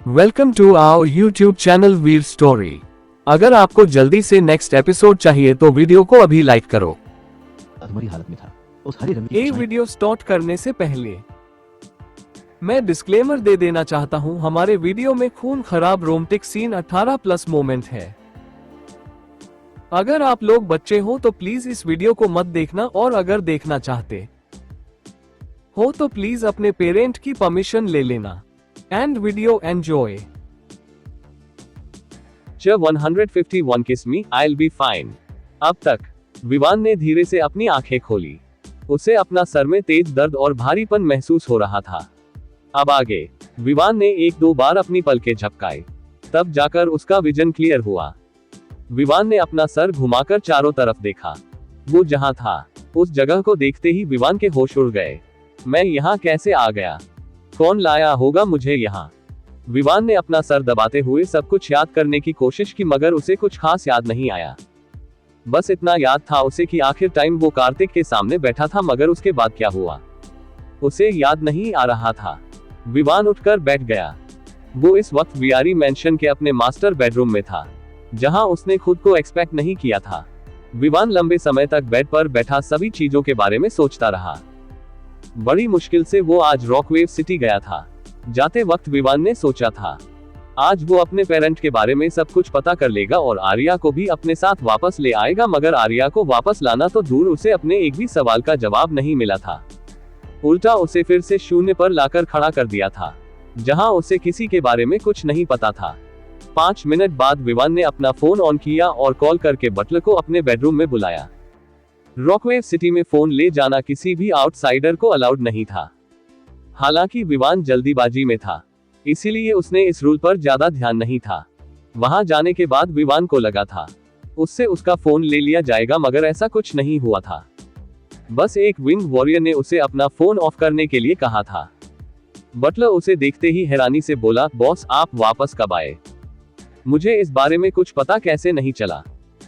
Welcome to our YouTube channel Veer story. अगर आपको जल्दी से नेक्स्ट एपिसोड चाहिए तो वीडियो को अभी लाइक करो। अधमरी हालत में था। उस हरी रंग की ये वीडियो स्टार्ट करने से पहले मैं डिस्क्लेमर दे देना चाहता हूं, हमारे वीडियो में खून खराब रोमांटिक सीन 18+ मोमेंट है। अगर आप लोग बच्चे हो तो प्लीज इस वीडियो को मत देखना, और अगर देखना चाहते हो तो प्लीज अपने पेरेंट की परमिशन ले लेना। And video enjoy. 151 किस मी आई बी फाइन। अब तक विवान ने धीरे से अपनी आंखें खोली। उसे अपना सर में तेज दर्द और भारीपन महसूस हो रहा था। अब आगे विवान ने 1-2 बार अपनी पलकें झपकाई, तब जाकर उसका विजन क्लियर हुआ। विवान ने अपना सर घुमाकर चारों तरफ देखा। वो जहां था उस जगह को देखते ही विवान के होश उड़ गए। मैं यहाँ कैसे आ गया? कौन लाया होगा मुझे यहाँ? विवान ने अपना सर दबाते हुए सब कुछ याद करने की कोशिश की, मगर उसे कुछ खास याद नहीं आया। बस इतना याद था उसे कि आखिर टाइम वो कार्तिक के सामने बैठा था, मगर उसके बाद क्या हुआ उसे याद नहीं आ रहा था। विवान उठकर बैठ गया। वो इस वक्त वियारी मैंशन के अपने मास्टर बेडरूम में था, जहां उसने खुद को एक्सपेक्ट नहीं किया था। विवान लंबे समय तक बेड पर बैठा सभी चीजों के बारे में सोचता रहा। बड़ी मुश्किल से वो आज रॉकवेव सिटी गया था। जाते वक्त विवान ने सोचा था आज वो अपने पेरेंट के बारे में सब कुछ पता कर लेगा और आर्या को भी अपने साथ वापस ले आएगा, मगर आर्या को वापस लाना तो दूर, उसे अपने एक भी सवाल का जवाब नहीं मिला था। उल्टा उसे फिर से शून्य पर लाकर खड़ा कर दिया था, जहां उसे किसी के बारे में कुछ नहीं पता था। 5 मिनट बाद विवान ने अपना फोन ऑन किया और कॉल करके बटलर को अपने बेडरूम में बुलाया। रॉकवेव सिटी में फोन ले जाना किसी भी आउटसाइडर को अलाउड नहीं था। हालांकि विवान जल्दीबाजी में था, इसीलिए उसने इस रूल पर ज्यादा ध्यान नहीं था। वहां जाने के बाद विवान को लगा था उससे उसका फोन ले लिया जाएगा, मगर ऐसा कुछ नहीं हुआ था। बस एक विंग वॉरियर ने उसे अपना फोन ऑफ करने के लिए कहा था। बटलर उसे देखते ही हैरानी से बोला, बॉस आप वापस कब आए? मुझे इस बारे में कुछ पता कैसे नहीं चला?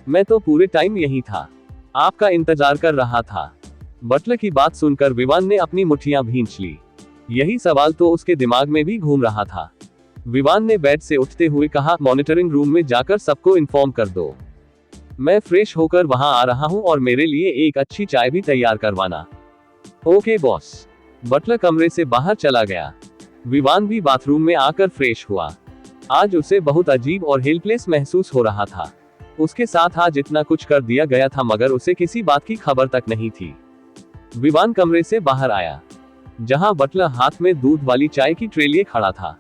मैं तो पूरे टाइम यही था, आपका इंतजार कर रहा था। बटलर की बात सुनकर विवान ने अपनी मुट्ठियां भींच ली। यही सवाल तो उसके दिमाग में भी घूम रहा था। विवान ने बेड से उठते हुए कहा, मॉनिटरिंग रूम में जाकर सबको इन्फॉर्म कर दो। मैं फ्रेश होकर वहां आ रहा हूं और मेरे लिए एक अच्छी चाय भी तैयार करवाना। Okay boss. बटलर कमरे से बाहर चला गया। विवान भी बाथरूम में आकर फ्रेश हुआ। आज उसे बहुत अजीब और हेल्पलेस महसूस हो रहा था। उसके साथ आज इतना कुछ कर दिया गया था, मगर उसे किसी बात की खबर तक नहीं थी। विवान कमरे से बाहर आया, जहां बटलर हाथ में दूध वाली चाय की ट्रे लिए खड़ा था।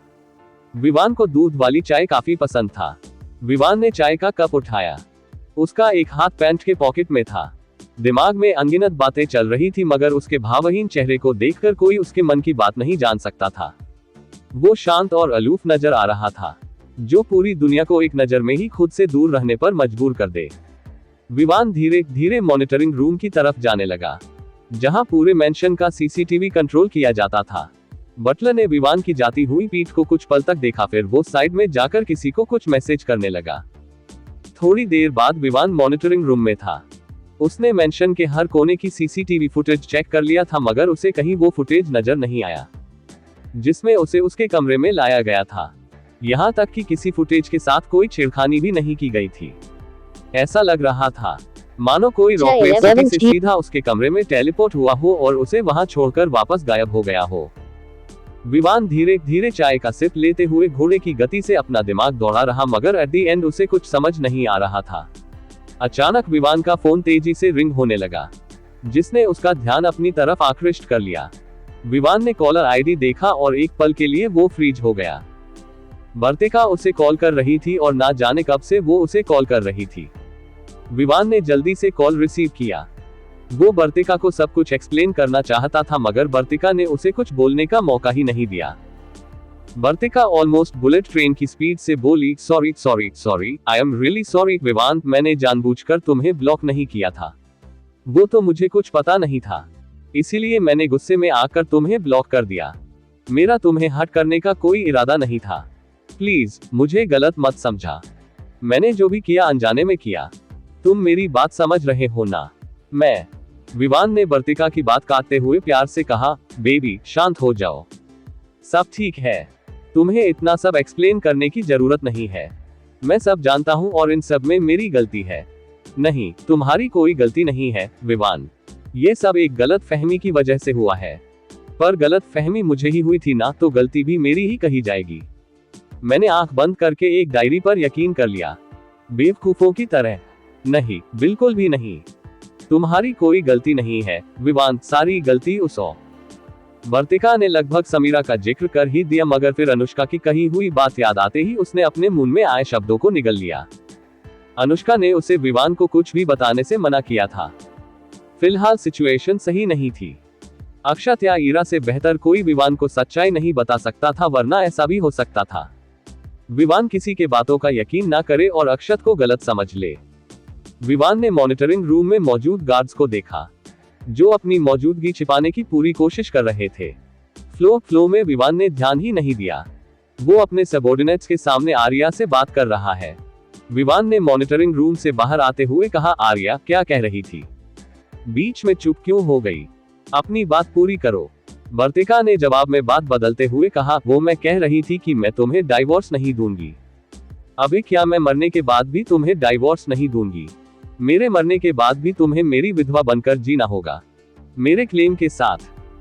विवान को दूध वाली चाय काफी पसंद था। विवान ने चाय का कप उठाया। उसका एक हाथ पैंट के पॉकेट में था। दिमाग में अनगिनत बातें चल रही थी, मगर उसके भावहीन चेहरे को देखकर कोई उसके मन की बात नहीं जान सकता था। वो शांत और अलूफ नजर आ रहा था, जो पूरी दुनिया को एक नजर में ही खुद से दूर रहने पर मजबूर कर दे। विवान धीरे धीरे मॉनिटरिंग रूम की तरफ जाने लगा, जहां पूरे मेंशन का सीसीटीवी कंट्रोल किया जाता था। बटलर ने विवान की जाती हुई पीठ को कुछ पल तक देखा, फिर वो साइड में जाकर किसी को कुछ मैसेज करने लगा। थोड़ी देर बाद विवान मॉनिटरिंग रूम में था। उसने मेंशन के हर कोने की सीसीटीवी फुटेज चेक कर लिया था, मगर उसे कहीं वो फुटेज नजर नहीं आया जिसमें उसे उसके कमरे में लाया गया था। यहाँ तक कि किसी फुटेज के साथ कोई छेड़खानी भी नहीं की गई थी। ऐसा लग रहा था मानो कोई रॉकवेव सिटी से सीधा उसके कमरे में टेलीपोर्ट हुआ हो और उसे वहां छोड़कर वापस गायब हो गया हो। विवान धीरे धीरे चाय का सिप लेते हुए घोड़े की गति से अपना दिमाग दौड़ा रहा, मगर एट दी एंड उसे कुछ समझ नहीं आ रहा था। अचानक विवान का फोन तेजी से रिंग होने लगा, जिसने उसका ध्यान अपनी तरफ आकृष्ट कर लिया। विवान ने कॉलर आईडी देखा और एक पल के लिए वो फ्रीज हो गया। वर्तिका उसे कॉल कर रही थी और ना जाने कब से वो उसे कॉल कर रही थी। विवान ने जल्दी से कॉल रिसीव किया। वो वर्तिका को सब कुछ एक्सप्लेन करना चाहता था, मगर वर्तिका ने उसे कुछ बोलने का मौका ही नहीं दिया। वर्तिका ऑलमोस्ट बुलेट ट्रेन की स्पीड से बोली, sorry, I am really sorry Vivaan, मैंने जानबूझकर तुम्हें ब्लॉक नहीं किया था। वो तो मुझे कुछ पता नहीं था, इसीलिए मैंने गुस्से में आकर तुम्हें ब्लॉक कर दिया। मेरा तुम्हें हर्ट करने का कोई इरादा नहीं था। प्लीज मुझे गलत मत समझा। मैंने जो भी किया अनजाने में किया। तुम मेरी बात समझ रहे हो ना? मैं विवान ने वर्तिका की बात काटते हुए प्यार से कहा, बेबी शांत हो जाओ, सब ठीक है। तुम्हें इतना सब एक्सप्लेन करने की जरूरत नहीं है। मैं सब जानता हूँ और इन सब में मेरी गलती है। नहीं, तुम्हारी कोई गलती नहीं है विवान। ये सब एक गलत फहमी की वजह से हुआ है। पर गलत फहमी मुझे ही हुई थी ना, तो गलती भी मेरी ही कही जाएगी। मैंने आंख बंद करके एक डायरी पर यकीन कर लिया, बेवकूफों की तरह। नहीं, बिल्कुल भी नहीं। तुम्हारी कोई गलती नहीं है विवान, सारी गलती उस वर्तिका ने लगभग समीरा का जिक्र कर ही दिया, मगर फिर अनुष्का की कही हुई बात याद आते ही उसने अपने मुंह में आए शब्दों को निगल लिया। अनुष्का ने उसे विवान को कुछ भी बताने से मना किया था। फिलहाल सिचुएशन सही नहीं थी। अक्षत या ईरा से बेहतर कोई विवान को सच्चाई नहीं बता सकता था, वरना ऐसा भी हो सकता था विवान किसी के बातों का यकीन ना करे और अक्षत को गलत समझ ले। विवान ने मॉनिटरिंग रूम में मौजूद गार्ड्स को देखा, जो अपनी मौजूदगी छिपाने की पूरी कोशिश कर रहे थे। फ्लो में विवान ने ध्यान ही नहीं दिया। वो अपने सबॉर्डिनेट्स के सामने आर्या से बात कर रहा है। विवान ने मॉनिटरिंग रूम से बाहर आते हुए कहा, आर्या क्या कह रही थी? बीच में चुप क्यों हो गई? अपनी बात पूरी करो। वर्तिका ने जवाब में बात बदलते हुए कहा, वो मैं कह रही थी कि मैं तुम्हें डाइवोर्स नहीं दूंगी। अभी क्या मैं मरने के बाद भी तुम्हें डाइवोर्स नहीं दूंगी? मेरे मरने के बाद भी तुम्हें मेरी विधवा बनकर जीना होगा, मेरे क्लेम के साथ।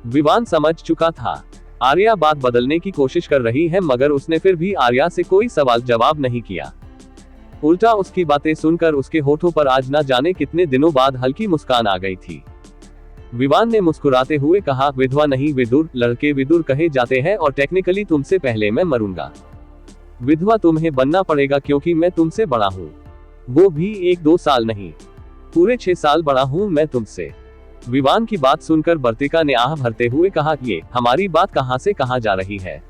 विवान समझ चुका था आर्या बात बदलने की कोशिश कर रही है, मगर उसने फिर भी आर्या से कोई सवाल जवाब नहीं किया। उल्टा उसकी बातें सुनकर उसके होठों पर आज ना जाने कितने दिनों बाद हल्की मुस्कान आ गई थी। विवान ने मुस्कुराते हुए कहा, विधवा नहीं विदुर, लड़के विदुर कहे जाते हैं और टेक्निकली तुमसे पहले मैं मरूंगा। विधवा तुम्हें बनना पड़ेगा क्योंकि मैं तुमसे बड़ा हूँ, वो भी 1-2 साल नहीं, पूरे 6 साल बड़ा हूँ मैं तुमसे। विवान की बात सुनकर वर्तिका ने आह भरते हुए कहा, ये हमारी बात कहाँ से कहाँ जा रही है?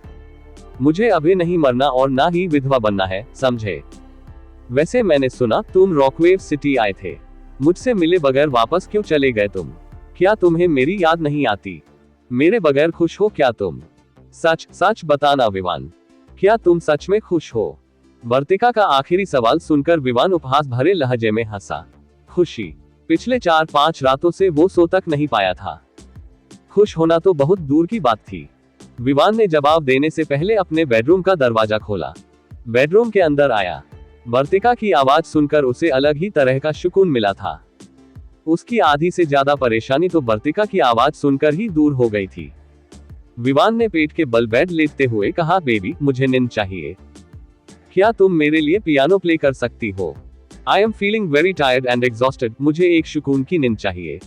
मुझे अभी नहीं मरना और ना ही विधवा बनना है, समझे? वैसे मैंने सुना तुम रॉकवेव सिटी आए थे, मुझसे मिले बगैर वापस क्यों चले गए तुम? क्या तुम्हें मेरी याद नहीं आती? मेरे बगैर खुश हो क्या तुम? सच सच बताना विवान, क्या तुम सच में खुश हो? वर्तिका का आखिरी सवाल सुनकर विवान उपहास भरे लहजे में हंसा। खुशी? पिछले 4-5 रातों से वो सो तक नहीं पाया था। खुश होना तो बहुत दूर की बात थी। विवान ने जवाब देने से पहले अपने बेडरूम का दरवाजा खोला, बेडरूम के अंदर आया। वर्तिका की आवाज सुनकर उसे अलग ही तरह का सुकून मिला था। उसकी आधी से ज्यादा परेशानी तो वर्तिका की आवाज सुनकर ही दूर हो गई थी। विवान ने पेट के बल बेड लेटते हुए कहा, बेबी मुझे नींद चाहिए, क्या तुम मेरे लिए पियानो प्ले कर सकती हो? I am feeling very tired and exhausted, मुझे एक सुकून की नींद चाहिए।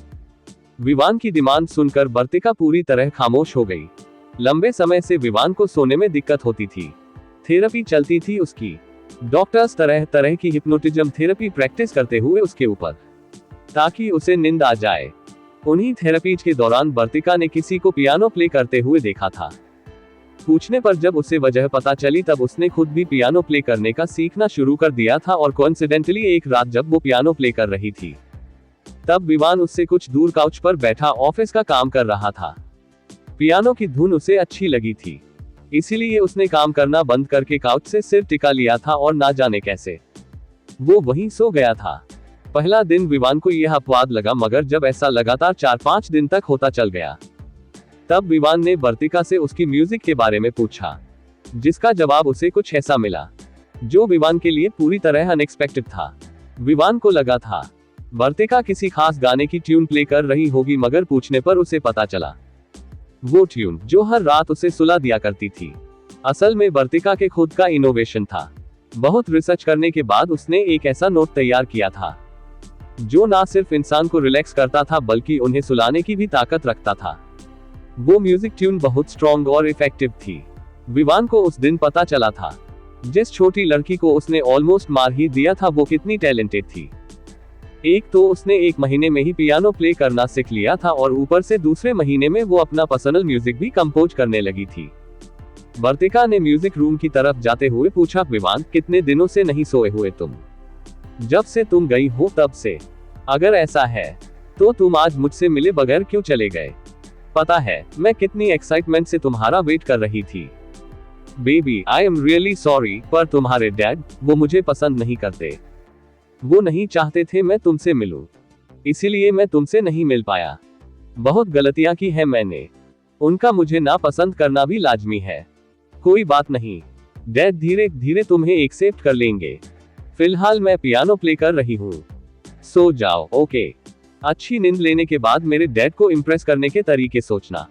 विवान की डिमांड सुनकर वर्तिका पूरी तरह खामोश हो गई। लंबे समय से विवान को सोने में दिक्कत होती थी। थेरेपी चलती थी उसकी। डॉक्टर्स तरह तरह की हिप्नोटिज्म थेरेपी प्रैक्टिस करते हुए उसके ऊपर, ताकि उसे नींद आ जाए। उन्हीं थेरेपीज के दौरान वर्तिका ने किसी को पियानो प्ले करते हुए देखा था। पूछने पर जब उसे वजह पता चली तब उसने खुद भी पियानो प्ले करने का सीखना शुरू कर दिया था, और कोइंसिडेंटली एक रात जब वो पियानो प्ले कर रही थी, तब विवान उससे कुछ दूर काउच पर बैठा ऑफिस का काम कर रहा था। पियानो की धुन उसे अच्छी लगी थी, इसीलिए उसने काम करना बंद करके काउच से सिर टिका लिया था और ना जाने कैसे वो वहीं सो गया था। पहला दिन विवान को यह अपवाद लगा, मगर जब ऐसा लगातार 4-5 दिन तक होता चल गया, तब विवान ने वर्तिका से उसकी म्यूजिक के बारे में पूछा, जिसका जवाब उसे कुछ ऐसा मिला जो विवान के लिए पूरी तरह अनएक्सपेक्टेड था। विवान को लगा था वर्तिका किसी खास गाने की ट्यून प्ले कर रही होगी, मगर पूछने पर उसे पता चला वो ट्यून जो हर रात उसे सुला दिया करती थी, असल में वर्तिका के खुद का इनोवेशन था। बहुत रिसर्च करने के बाद उसने एक ऐसा नोट तैयार किया था जो ना सिर्फ इंसान को रिलैक्स करता था बल्कि उन्हें सुलाने की भी ताकत रखता था। वो म्यूजिक ट्यून बहुत स्ट्रॉन्ग और इफेक्टिव थी। विवान को उस दिन पता चला था जिस छोटी लड़की को उसने ऑलमोस्ट मार ही दिया था वो कितनी टैलेंटेड थी। एक तो उसने 1 महीने में ही पियानो प्ले करना सीख लिया था, और ऊपर से दूसरे महीने में वो अपना पर्सनल म्यूजिक भी कंपोज करने लगी थी। वर्तिका ने म्यूजिक रूम की तरफ जाते हुए पूछा, विवान कितने दिनों से नहीं सोए हुए तुम? जब से तुम गई हो तब से। अगर ऐसा है तो तुम आज मुझसे मिले बगैर क्यों चले गए? पता है मैं कितनी एक्साइटमेंट से तुम्हारा वेट कर रही थी। Baby I am really sorry, पर तुम्हारे डैड वो मुझे पसंद नहीं करते। वो नहीं चाहते थे मैं तुमसे मिलूं, इसीलिए मैं तुमसे नहीं मिल पाया। बहुत गलतियां की है मैंने, उनका मुझे ना पसंद करना भी लाजमी है। कोई बात नहीं, डैड धीरे धीरे तुम्हें एक्सेप्ट कर लेंगे। फिलहाल मैं पियानो प्ले कर रही हूँ, सो जाओ, ओके। अच्छी नींद लेने के बाद मेरे डैड को इम्प्रेस करने के तरीके सोचना।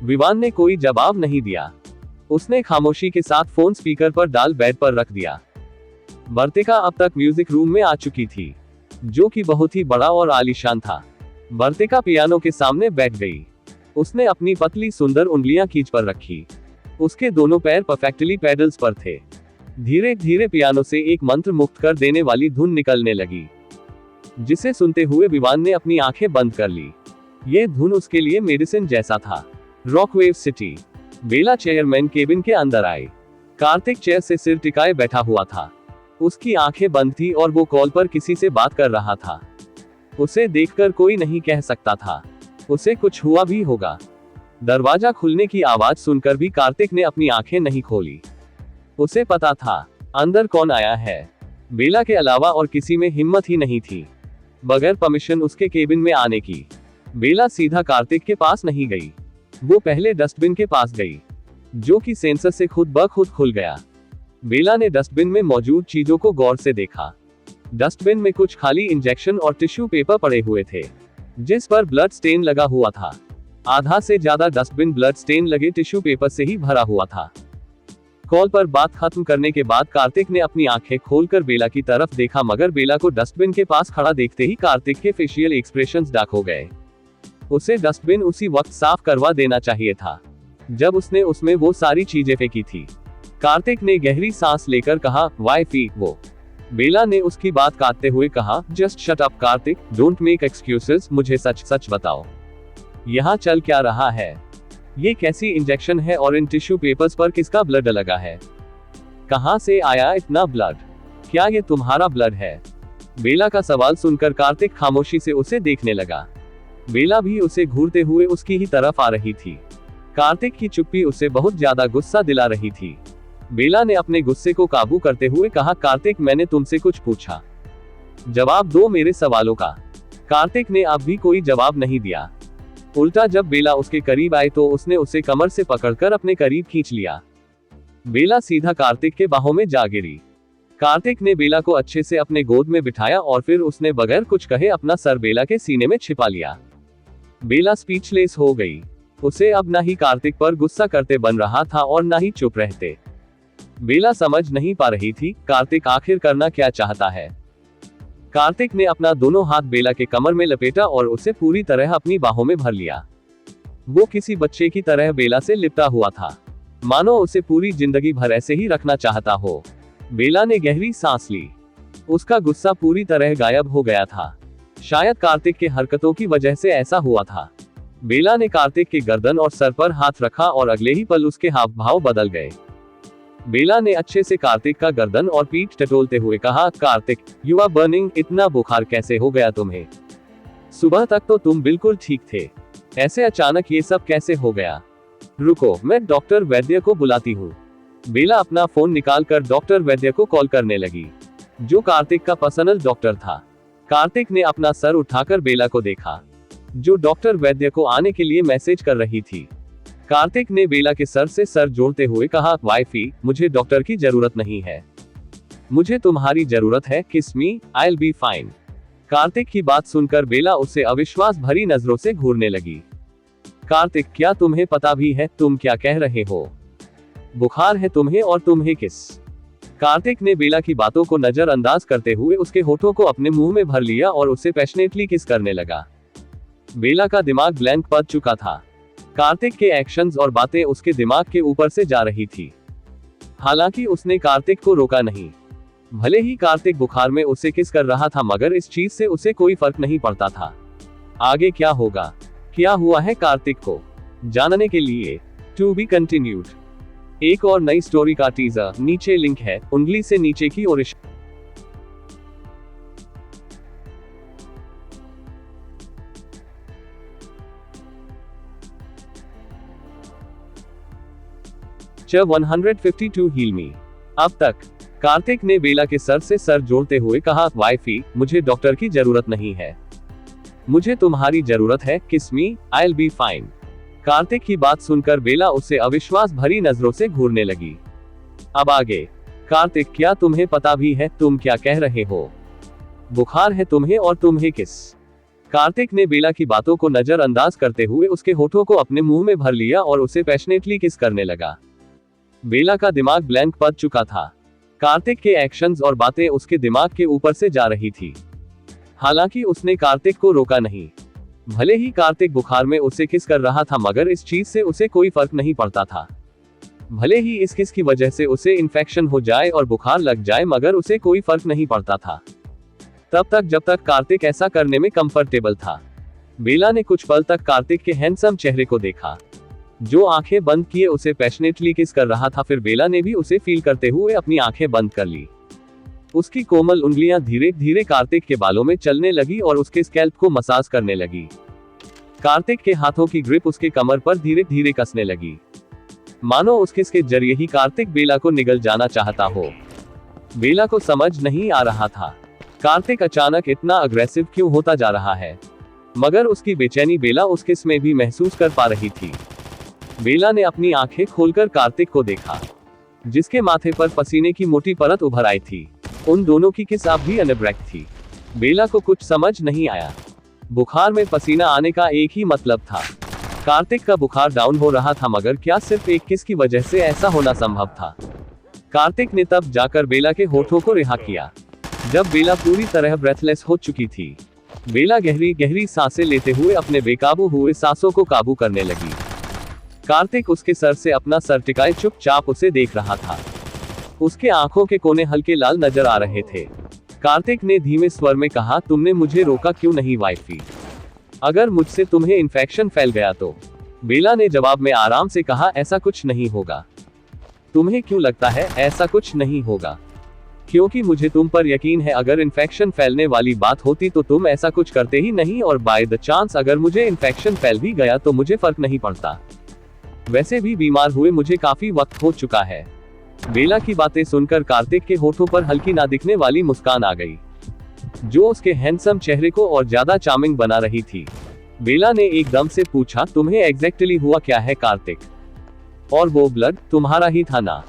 विवान ने कोई जवाब नहीं दिया। उसने खामोशी के साथ फोन स्पीकर पर डाल बेड पर रख दिया। वर्तिका अब तक म्यूजिक रूम में आ चुकी थी, जो कि बहुत ही बड़ा और आलीशान था। वर्तिका पियानो के सामने बैठ गई। उसने अपनी पतली सुंदर उंगलियां खींच पर रखी। उसके दोनों पैर परफेक्टली पेडल्स पर थे। धीरे धीरे पियानो से एक मंत्र मुक्त कर देने वाली धुन निकलने लगी, जिसे सुनते हुए विवान ने अपनी आंखें बंद कर ली। ये धुन उसके लिए मेडिसिन जैसा था। रॉकवेव सिटी। बेला चेयरमैन केबिन के अंदर आई। कार्तिक चेयर से सिर टिकाए बैठा हुआ था। उसकी आंखें बंद थी और वो कॉल पर किसी से बात कर रहा था। उसे देखकर कोई नहीं कह सकता था उसे कुछ हुआ भी होगा। दरवाजा खुलने की आवाज सुनकर भी कार्तिक ने अपनी आंखें नहीं खोली। उसे पता था अंदर कौन आया है। बेला के अलावा और किसी में हिम्मत ही नहीं थी बगैर परमिशन उसके केबिन में आने की। बेला सीधा कार्तिक के पास नहीं गई, वो पहले डस्टबिन के पास गई, जो कि सेंसर से खुद ब खुद खुल गया। बेला ने डस्टबिन में मौजूद चीजों को गौर से देखा। डस्टबिन में कुछ खाली इंजेक्शन और टिश्यू पेपर पड़े हुए थे, जिस पर ब्लड स्टेन लगा हुआ था। आधा से ज्यादा डस्टबिन ब्लड स्टेन लगे टिश्यू पेपर से ही भरा हुआ था। कॉल पर बात खत्म करने के बाद कार्तिक ने अपनी आंखें खोलकर बेला की तरफ देखा, मगर बेला को डस्टबिन के पास खड़ा देखते ही कार्तिक के फेशियल एक्सप्रेशंस डार्क हो गए। उसे डस्टबिन उसी वक्त साफ करवा देना चाहिए था जब उसने उसमें वो सारी चीजें फेंकी थी। कार्तिक ने गहरी सांस लेकर कहा, वाइफी वो। बेला ने उसकी बात काटते हुए कहा, just shut up Kartik, don't make excuses, मुझे सच सच बताओ, यहाँ चल क्या रहा है? ये कैसी इंजेक्शन है और इन टिश्यू पेपर्स पर किसका ब्लड लगा है? कहाँ से आया इतना ब्लड? क्या ये तुम्हारा ब्लड है? बेला का सवाल सुनकर कार्तिक खामोशी से उसे देखने लगा। बेला भी उसे घूरते हुए उसकी ही तरफ आ रही थी। कार्तिक की चुप्पी उसे बहुत ज्यादा गुस्सा दिला रही थी। बेला ने अपने गुस्से को काबू करते हुए कहा, कार्तिक मैंने तुमसे कुछ पूछा, जवाब दो मेरे सवालों का। कार्तिक ने अब भी कोई जवाब नहीं दिया। उल्टा जब बेला उसके करीब आई तो उसने उसे कमर से पकड़कर अपने करीब खींच लिया। बेला सीधा कार्तिक के बाहों में जा गिरी। कार्तिक ने बेला को अच्छे से अपने गोद में बिठाया और फिर उसने बगैर कुछ कहे अपना सर बेला के सीने में छिपा लिया। बेला स्पीचलेस हो गई। उसे अब ना ही कार्तिक पर गुस्सा करते बन रहा था और ना ही चुप रहते। बेला समझ नहीं पा रही थी कार्तिक आखिर करना क्या चाहता है। कार्तिक ने अपना दोनों हाथ बेला के कमर में लपेटा और उसे पूरी तरह अपनी बाहों में भर लिया। वो किसी बच्चे की तरह बेला से लिपटा हुआ था, मानो उसे पूरी जिंदगी भर ऐसे ही रखना चाहता हो। बेला ने गहरी सांस ली। उसका गुस्सा पूरी तरह गायब हो गया था। शायद कार्तिक के हरकतों की वजह से ऐसा हुआ था। बेला ने कार्तिक के गर्दन और सर पर हाथ रखा और अगले ही पल उसके हाव भाव बदल गए। बेला ने अच्छे से कार्तिक का गर्दन और पीठ टटोलते हुए कहा, कार्तिक यू आर बर्निंग, इतना बुखार कैसे हो गया तुम्हें? सुबह तक तो तुम बिल्कुल ठीक थे, ऐसे अचानक ये सब कैसे हो गया? रुको, मैं डॉक्टर वैद्य को बुलाती हूँ। बेला अपना फोन निकालकर डॉक्टर वैद्य को कॉल करने लगी, जो कार्तिक का पर्सनल डॉक्टर था। कार्तिक ने अपना सर उठाकर बेला को देखा, जो डॉक्टर वैद्य को आने के लिए मैसेज कर रही थी। कार्तिक ने बेला के सर से सर जोड़ते हुए कहा, वाइफी मुझे डॉक्टर की जरूरत नहीं है, मुझे तुम्हारी जरूरत है, kiss me, I will be fine. Kartik की बात सुनकर बेला उसे अविश्वास भरी नजरों से घूरने लगी। कार्तिक क्या तुम्हें पता भी है तुम क्या कह रहे हो? बुखार है तुम्हें और तुम्हें किस? कार्तिक ने बेला की बातों को नजरअंदाज करते हुए उसके होठों को अपने मुंह में भर लिया और उसे पैशनेटली किस करने लगा। बेला का दिमाग ब्लैंक पड़ चुका था। कार्तिक के एक्शंस और बातें उसके दिमाग के ऊपर से जा रही थी। हालांकि उसने कार्तिक को रोका नहीं। भले ही कार्तिक बुखार में उसे किस कर रहा था, मगर इस चीज से उसे कोई फर्क नहीं पड़ता था। आगे क्या होगा, क्या हुआ है कार्तिक को, जानने के लिए टू बी कंटिन्यूड। एक और नई स्टोरी का टीजर नीचे लिंक है, उंगली से नीचे की ओर। च 152 हील मी। अब तक कार्तिक ने बेला के सर से सर जोड़ते हुए कहा, वाइफी मुझे डॉक्टर की जरूरत नहीं है, मुझे तुम्हारी जरूरत है, kiss me, I will be fine. Kartik की बात सुनकर बेला उससे अविश्वास भरी नजरों से घूरने लगी। अब आगे। कार्तिक, क्या तुम्हें पता भी है तुम क्या कह रहे हो? बुखार है तुम्हें, और तुम्हें किस? कार्तिक ने बेला की बातों को नजरअंदाज करते हुए उसके होठों को अपने मुंह में भर लिया और उसे पैशनेटली किस करने लगा। बेला का दिमाग ब्लैंक पड़ चुका था। कार्तिक के एक्शंस और बातें उसके दिमाग के ऊपर से जा रही थी। हालांकि उसने कार्तिक को रोका नहीं। भले ही कार्तिक बुखार में उसे किस कर रहा था, मगर इस चीज से उसे कोई फर्क नहीं पड़ता था। भले ही इस किस की वजह से उसे इन्फेक्शन हो जाए और बुखार लग जाए, मगर उसे कोई फर्क नहीं पड़ता था तब तक जब तक कार्तिक ऐसा करने में कंफर्टेबल था। बेला ने कुछ पल तक कार्तिक के हैंडसम चेहरे को देखा, जो आंखें बंद किए उसे पैशनेटली किस कर रहा था। फिर बेला ने भी उसे फील करते हुए अपनी आंखें बंद कर ली। उसकी कोमल उंगलियां धीरे धीरे कार्तिक के बालों में चलने लगी और उसके स्कैल्प को मसाज करने लगी। कार्तिक के हाथों की ग्रिप उसके कमर पर धीरे धीरे कसने लगी, मानो उस किस के जरिए ही कार्तिक बेला को निगल जाना चाहता हो। बेला को समझ नहीं आ रहा था कार्तिक अचानक इतना अग्रेसिव क्यों होता जा रहा है, मगर उसकी बेचैनी बेला उस किस में भी महसूस कर पा रही थी। बेला ने अपनी आंखें खोलकर कार्तिक को देखा, जिसके माथे पर पसीने की मोटी परत उभर आई थी। उन दोनों की किस अब भी अनब्रेक थी। बेला को कुछ समझ नहीं आया। बुखार में पसीना आने का एक ही मतलब था। कार्तिक का बुखार डाउन हो रहा था, मगर क्या सिर्फ एक किस की वजह से ऐसा होना संभव था? कार्तिक ने तब जाकर बेला के होठों को रिहा किया, जब बेला पूरी तरह ब्रेथलेस हो चुकी थी। बेला गहरी गहरी सांसें लेते हुए अपने बेकाबू हुए सांसों को काबू करने लगी। कार्तिक उसके सर से अपना सर टिकाए चुपचाप उसे देख रहा था। उसके आंखों के कोने हल्के लाल नजर आ रहे थे। कार्तिक ने धीमे स्वर में कहा, तुमने मुझे रोका क्यों नहीं वाइफी? अगर मुझसे तुम्हें इन्फेक्शन फैल गया तो? बेला ने जवाब में आराम से कहा, ऐसा कुछ नहीं होगा। तुम्हें क्यों लगता है ऐसा कुछ नहीं होगा? क्योंकि मुझे तुम पर यकीन है। अगर इन्फेक्शन फैलने वाली बात होती तो तुम ऐसा कुछ करते ही नहीं, और बाय द चांस अगर मुझे इन्फेक्शन फैल भी गया तो मुझे फर्क नहीं पड़ता। वैसे भी बीमार हुए मुझे काफी वक्त हो चुका है। बेला की बातें सुनकर कार्तिक के होठों पर हल्की ना दिखने वाली मुस्कान आ गई, जो उसके हैंडसम चेहरे को और ज्यादा चार्मिंग बना रही थी। बेला ने एकदम से पूछा, तुम्हें एग्जैक्टली हुआ क्या है कार्तिक? और वो ब्लड तुम्हारा ही था ना?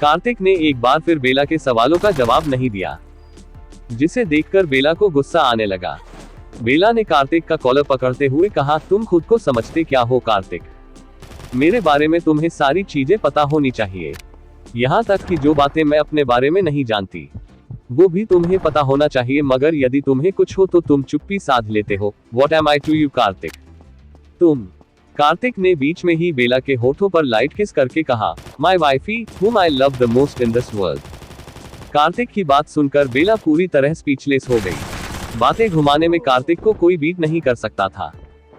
कार्तिक ने एक बार फिर बेला के सवालों का जवाब नहीं दिया, जिसे देखकर बेला को गुस्सा आने लगा। बेला ने कार्तिक का कॉलर पकड़ते हुए कहा, तुम खुद को समझते क्या हो कार्तिक? मेरे बारे में तुम्हें सारी चीजें पता होनी चाहिए, यहाँ तक कि जो बातें मैं अपने बारे में नहीं जानती वो भी तुम्हें पता होना चाहिए। मगर यदि तुम्हें कुछ हो तो तुम चुप्पी साध लेते हो। What am I to you Kartik? तुम? कार्तिक ने बीच में ही बेला के होठों पर लाइट किस करके कहा, My wifey, whom I love the most in this world। Kartik की बात सुनकर बेला पूरी तरह स्पीचलेस हो गई। बातें घुमाने में कार्तिक को कोई बीट नहीं कर सकता था।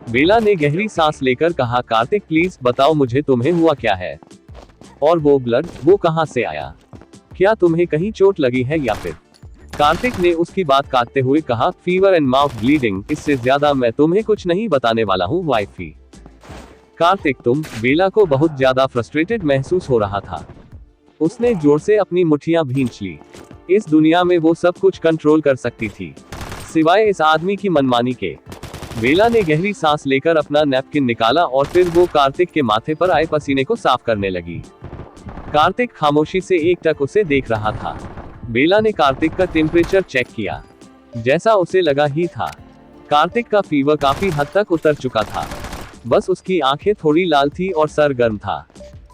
बेला ने गहरी सांस लेकर कहा, कार्तिक प्लीज बताओ मुझे, तुम्हें हुआ क्या है? और वो ब्लड, वो कहां से आया? क्या तुम्हें कहीं चोट लगी है या फिर? कार्तिक ने उसकी बात काटते हुए कहा, फीवर एंड माउथ ब्लीडिंग, इससे ज्यादा मैं तुम्हें कुछ नहीं बताने वाला हूँ वाइफी। कार्तिक तुम? बेला को बहुत ज्यादा फ्रस्ट्रेटेड महसूस हो रहा था। उसने जोर से अपनी मुट्ठियां भींच ली। इस दुनिया में वो सब कुछ कंट्रोल कर सकती थी, सिवाय इस आदमी की मनमानी के। बेला ने गहरी सांस लेकर अपना नैपकिन निकाला और फिर वो कार्तिक के माथे पर आए पसीने को साफ करने लगी। कार्तिक खामोशी से एकटक उसे देख रहा था। बेला ने कार्तिक का टेम्परेचर चेक किया, जैसा उसे लगा ही था। कार्तिक का फीवर काफी हद तक उतर चुका था, बस उसकी आंखें थोड़ी लाल थी और सर गर्म था।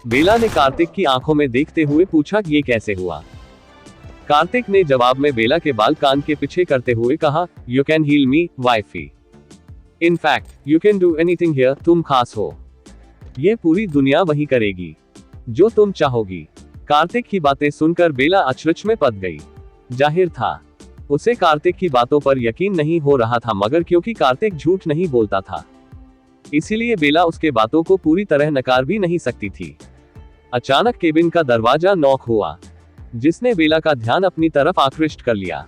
बेला ने कार्तिक की आंखों में देखते हुए पूछा, ये कैसे हुआ? कार्तिक ने जवाब में बेला के बाल कान के पीछे करते हुए कहा, you can heal me wifey. In fact you can do anything here. तुम खास हो, ये पूरी दुनिया वही करेगी जो तुम चाहोगी। कार्तिक की बातें सुनकर बेला अचरज में पड़ गई। जाहिर था उसे कार्तिक की बातों पर यकीन नहीं हो रहा था, मगर क्योंकि कार्तिक झूठ नहीं बोलता था, इसीलिए बेला उसके बातों को पूरी तरह नकार भी नहीं सकती थी। अचानक केबिन का दरवाजा नॉक हुआ, जिसने बेला का ध्यान अपनी तरफ आकृष्ट कर लिया।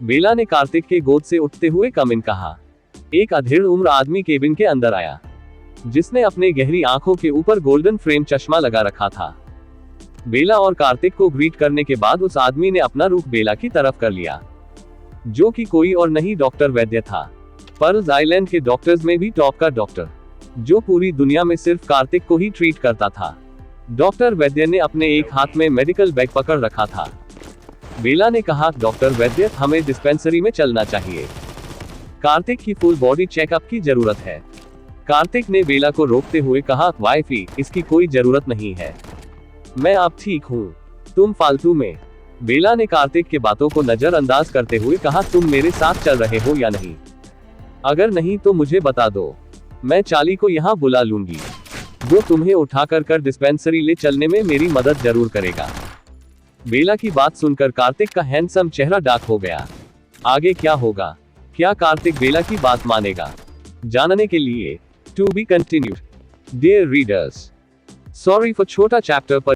बेला ने कार्तिक के गोद से उठते हुए कम इन कहा। एक अधेड़ उम्र आदमी केबिन के अंदर आया, जिसने अपने गहरी आंखों के ऊपर गोल्डन फ्रेम चश्मा लगा रखा था। बेला और कार्तिक को ग्रीट करने के बाद उस आदमी ने अपना रुख बेला की तरफ कर लिया, जो कि कोई और नहीं डॉक्टर वैद्य था। पर्ल्स आइलैंड के डॉक्टर्स में भी टॉप का डॉक्टर। जो पूरी दुनिया में सिर्फ कार्तिक को ही ट्रीट करता था। डॉक्टर वैद्य ने अपने एक हाथ में मेडिकल बैग पकड़ रखा था। बेला ने कहा, डॉक्टर वैद्य, हमें डिस्पेंसरी में चलना चाहिए। कार्तिक की फुल बॉडी चेकअप की जरूरत है। कार्तिक ने बेला को रोकते हुए कहा, वाइफी, इसकी कोई जरूरत नहीं है, मैं अब ठीक हूँ, तुम फालतू में। बेला ने कार्तिक के बातों को नजरअंदाज करते हुए कहा, तुम मेरे साथ चल रहे हो या नहीं? अगर नहीं तो मुझे बता दो, मैं चाली को यहाँ बुला लूंगी, वो तुम्हें उठाकर कर डिस्पेंसरी ले चलने में मेरी मदद जरूर करेगा। बेला की बात सुनकर कार्तिक का हैंडसम चेहरा डार्क हो गया। आगे क्या होगा? क्या कार्तिक बेला की बात मानेगा? जानने के लिए to be continued. Dear readers, sorry for छोटा चैप्टर, पर